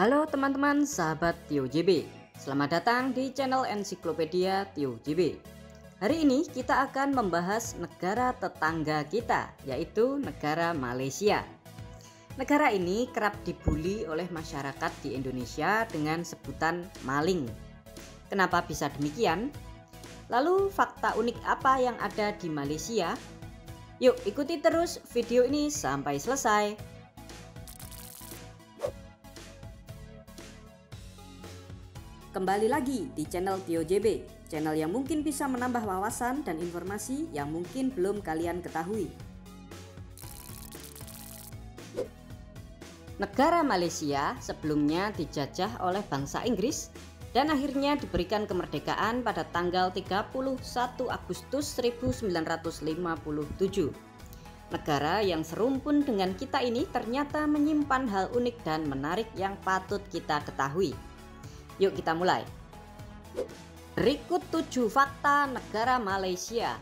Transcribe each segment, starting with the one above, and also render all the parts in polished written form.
Halo teman-teman sahabat Tio JB, selamat datang di channel Ensiklopedia Tio JB. Hari ini kita akan membahas negara tetangga kita, yaitu negara Malaysia. Negara ini kerap dibully oleh masyarakat di Indonesia dengan sebutan maling. Kenapa bisa demikian? Lalu fakta unik apa yang ada di Malaysia? Yuk ikuti terus video ini sampai selesai. Kembali lagi di channel Tio JB, channel yang mungkin bisa menambah wawasan dan informasi yang mungkin belum kalian ketahui. Negara Malaysia sebelumnya dijajah oleh bangsa Inggris dan akhirnya diberikan kemerdekaan pada tanggal 31 Agustus 1957. Negara yang serumpun dengan kita ini ternyata menyimpan hal unik dan menarik yang patut kita ketahui. Yuk kita mulai. Berikut 7 fakta negara Malaysia.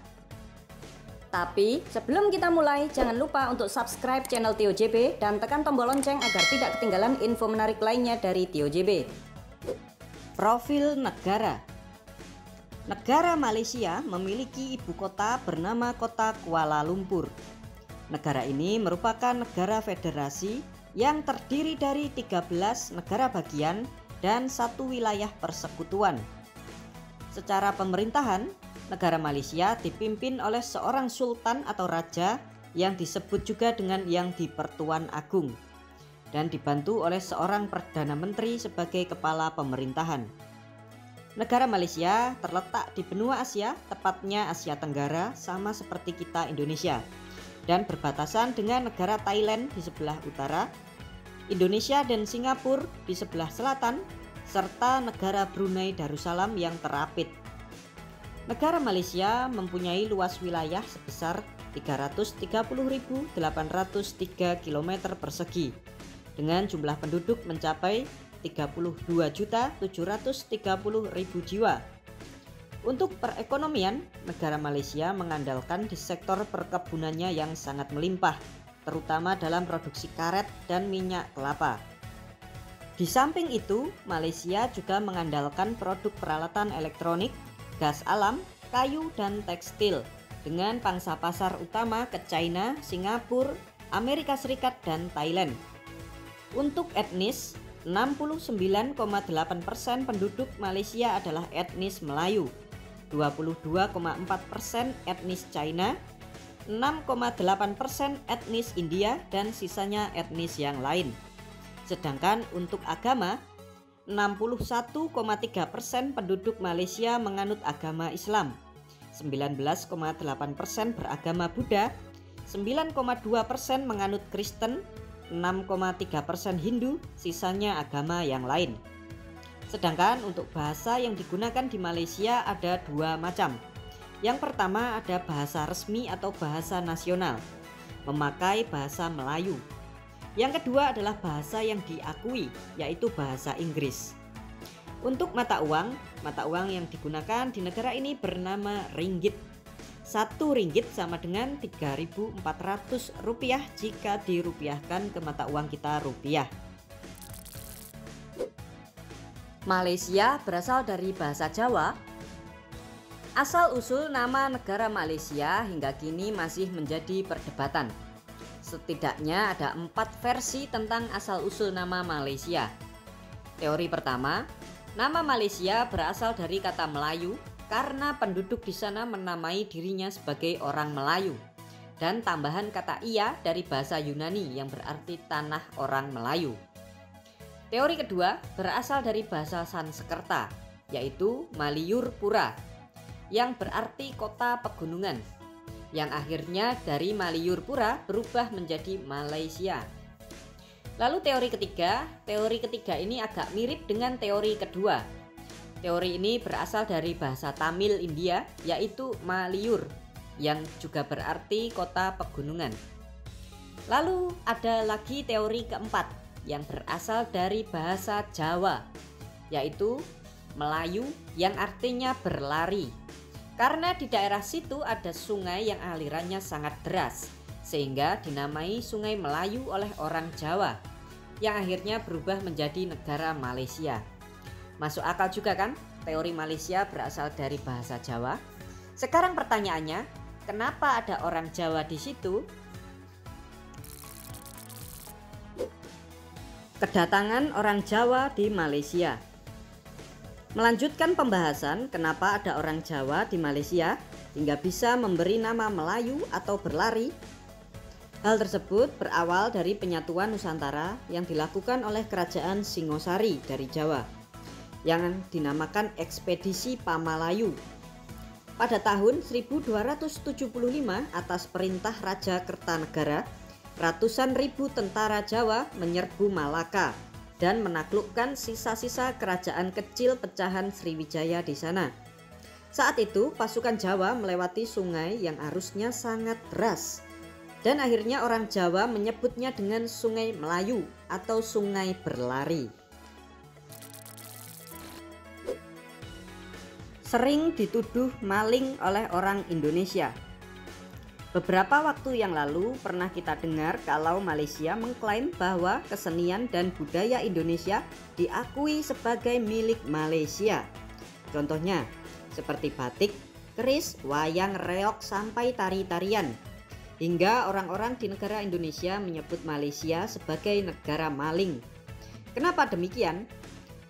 Tapi sebelum kita mulai, jangan lupa untuk subscribe channel Tio JB dan tekan tombol lonceng agar tidak ketinggalan info menarik lainnya dari Tio JB. Profil negara. Negara Malaysia memiliki ibu kota bernama Kota Kuala Lumpur. Negara ini merupakan negara federasi yang terdiri dari 13 negara bagian dan 1 wilayah persekutuan. Secara pemerintahan, negara Malaysia dipimpin oleh seorang sultan atau raja yang disebut juga dengan Yang di-Pertuan Agung dan dibantu oleh seorang perdana menteri sebagai kepala pemerintahan. Negara Malaysia terletak di benua Asia, tepatnya Asia Tenggara, sama seperti kita Indonesia, dan berbatasan dengan negara Thailand di sebelah utara, Indonesia dan Singapura di sebelah selatan, serta negara Brunei Darussalam yang terapit. Negara Malaysia mempunyai luas wilayah sebesar 330.803 km persegi dengan jumlah penduduk mencapai 32.730.000 jiwa. Untuk perekonomian, negara Malaysia mengandalkan di sektor perkebunannya yang sangat melimpah, terutama dalam produksi karet dan minyak kelapa. Di samping itu, Malaysia juga mengandalkan produk peralatan elektronik, gas alam, kayu, dan tekstil dengan pangsa pasar utama ke China, Singapura, Amerika Serikat, dan Thailand. Untuk etnis, 69,8% penduduk Malaysia adalah etnis Melayu, 22,4% etnis China, 6,8% etnis India, dan sisanya etnis yang lain. Sedangkan untuk agama, 61,3% penduduk Malaysia menganut agama Islam, 19,8% beragama Buddha, 9,2% menganut Kristen, 6,3% Hindu, sisanya agama yang lain. Sedangkan untuk bahasa yang digunakan di Malaysia ada 2 macam. Yang pertama ada bahasa resmi atau bahasa nasional, memakai bahasa Melayu. Yang kedua adalah bahasa yang diakui, yaitu bahasa Inggris. Untuk mata uang yang digunakan di negara ini bernama ringgit. 1 ringgit sama dengan 3.400 rupiah jika dirupiahkan ke mata uang kita rupiah. Malaysia berasal dari bahasa Jawa. Asal-usul nama negara Malaysia hingga kini masih menjadi perdebatan. Setidaknya ada 4 versi tentang asal-usul nama Malaysia. Teori pertama, nama Malaysia berasal dari kata Melayu karena penduduk di sana menamai dirinya sebagai orang Melayu, dan tambahan kata iya dari bahasa Yunani yang berarti tanah orang Melayu. Teori kedua berasal dari bahasa Sanskerta, yaitu Maliurpura, yang berarti kota pegunungan, yang akhirnya dari Maliurpura berubah menjadi Malaysia. Lalu teori ketiga ini agak mirip dengan teori kedua. Teori ini berasal dari bahasa Tamil India, yaitu Maliur, yang juga berarti kota pegunungan. Lalu ada lagi teori keempat yang berasal dari bahasa Jawa, yaitu Melayu, yang artinya berlari. Karena di daerah situ ada sungai yang alirannya sangat deras, sehingga dinamai Sungai Melayu oleh orang Jawa. yang akhirnya berubah menjadi negara Malaysia. Masuk akal juga kan? Teori Malaysia berasal dari bahasa Jawa. Sekarang pertanyaannya, kenapa ada orang Jawa di situ? Kedatangan orang Jawa di Malaysia. Melanjutkan pembahasan kenapa ada orang Jawa di Malaysia hingga bisa memberi nama Melayu atau berlari. Hal tersebut berawal dari penyatuan Nusantara yang dilakukan oleh Kerajaan Singosari dari Jawa yang dinamakan Ekspedisi Pamalayu. Pada tahun 1275 atas perintah Raja Kertanegara, ratusan ribu tentara Jawa menyerbu Malaka dan menaklukkan sisa-sisa kerajaan kecil pecahan Sriwijaya di sana. Saat itu pasukan Jawa melewati sungai yang arusnya sangat deras. Dan akhirnya orang Jawa menyebutnya dengan Sungai Melayu atau Sungai Berlari. Sering dituduh maling oleh orang Indonesia. Beberapa waktu yang lalu pernah kita dengar kalau Malaysia mengklaim bahwa kesenian dan budaya Indonesia diakui sebagai milik Malaysia. Contohnya seperti batik, keris, wayang reog sampai tari-tarian. Hingga orang-orang di negara Indonesia menyebut Malaysia sebagai negara maling. Kenapa demikian?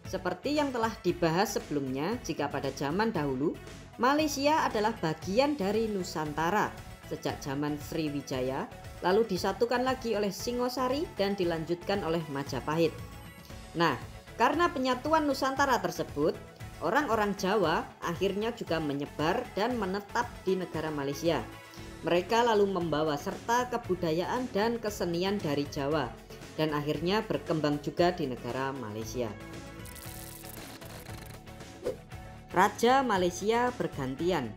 Seperti yang telah dibahas sebelumnya, jika pada zaman dahulu Malaysia adalah bagian dari Nusantara sejak zaman Sriwijaya, lalu disatukan lagi oleh Singosari dan dilanjutkan oleh Majapahit. Nah, karena penyatuan Nusantara tersebut, orang-orang Jawa akhirnya juga menyebar dan menetap di negara Malaysia. Mereka lalu membawa serta kebudayaan dan kesenian dari Jawa dan akhirnya berkembang juga di negara Malaysia. Raja Malaysia bergantian.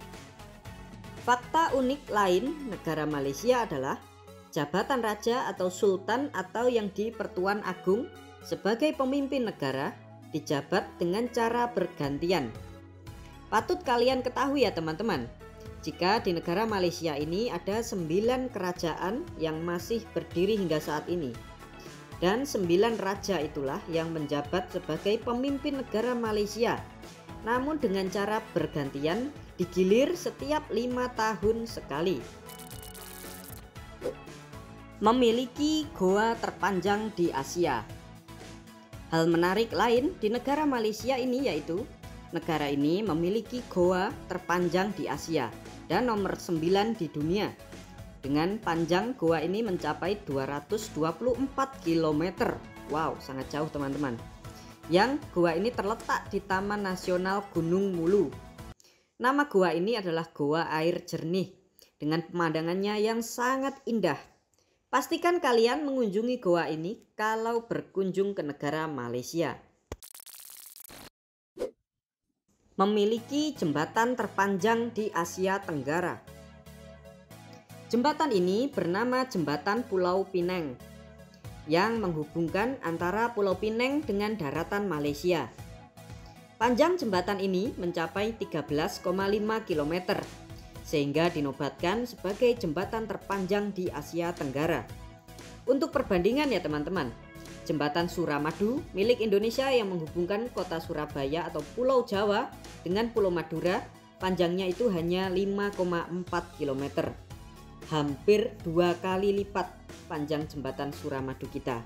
Fakta unik lain negara Malaysia adalah jabatan raja atau sultan atau yang di Pertuan Agung sebagai pemimpin negara dijabat dengan cara bergantian. Patut kalian ketahui ya teman-teman, jika di negara Malaysia ini ada 9 kerajaan yang masih berdiri hingga saat ini. Dan 9 raja itulah yang menjabat sebagai pemimpin negara Malaysia. Namun dengan cara bergantian, digilir setiap 5 tahun sekali. Memiliki goa terpanjang di Asia. Hal menarik lain di negara Malaysia ini yaitu negara ini memiliki goa terpanjang di Asia dan nomor 9 di dunia. Dengan panjang goa ini mencapai 224 km. Wow, sangat jauh teman-teman. Yang goa ini terletak di Taman Nasional Gunung Mulu. Nama goa ini adalah Goa Air Jernih dengan pemandangannya yang sangat indah. Pastikan kalian mengunjungi goa ini kalau berkunjung ke negara Malaysia. Memiliki jembatan terpanjang di Asia Tenggara. Jembatan ini bernama Jembatan Pulau Pinang yang menghubungkan antara Pulau Pinang dengan daratan Malaysia. Panjang jembatan ini mencapai 13,5 km sehingga dinobatkan sebagai jembatan terpanjang di Asia Tenggara. Untuk perbandingan ya teman-teman, Jembatan Suramadu milik Indonesia yang menghubungkan kota Surabaya atau Pulau Jawa dengan Pulau Madura panjangnya itu hanya 5,4 km. Hampir 2 kali lipat panjang jembatan Suramadu kita.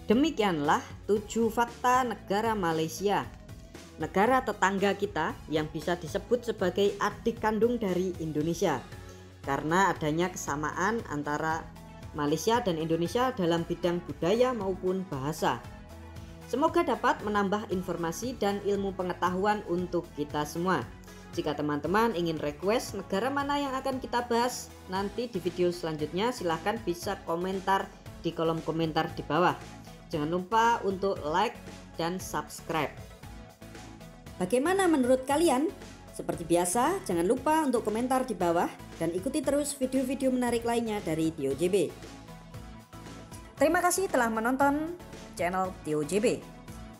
Demikianlah 7 fakta negara Malaysia, negara tetangga kita yang bisa disebut sebagai adik kandung dari Indonesia karena adanya kesamaan antara Malaysia dan Indonesia dalam bidang budaya maupun bahasa. Semoga dapat menambah informasi dan ilmu pengetahuan untuk kita semua. Jika teman-teman ingin request negara mana yang akan kita bahas nanti di video selanjutnya, silahkan bisa komentar di kolom komentar di bawah. Jangan lupa untuk like dan subscribe. Bagaimana menurut kalian? Seperti biasa, jangan lupa untuk komentar di bawah dan ikuti terus video-video menarik lainnya dari Tio JB. Terima kasih telah menonton channel Tio JB.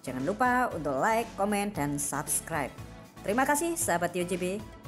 Jangan lupa untuk like, komen, dan subscribe. Terima kasih sahabat Tio JB.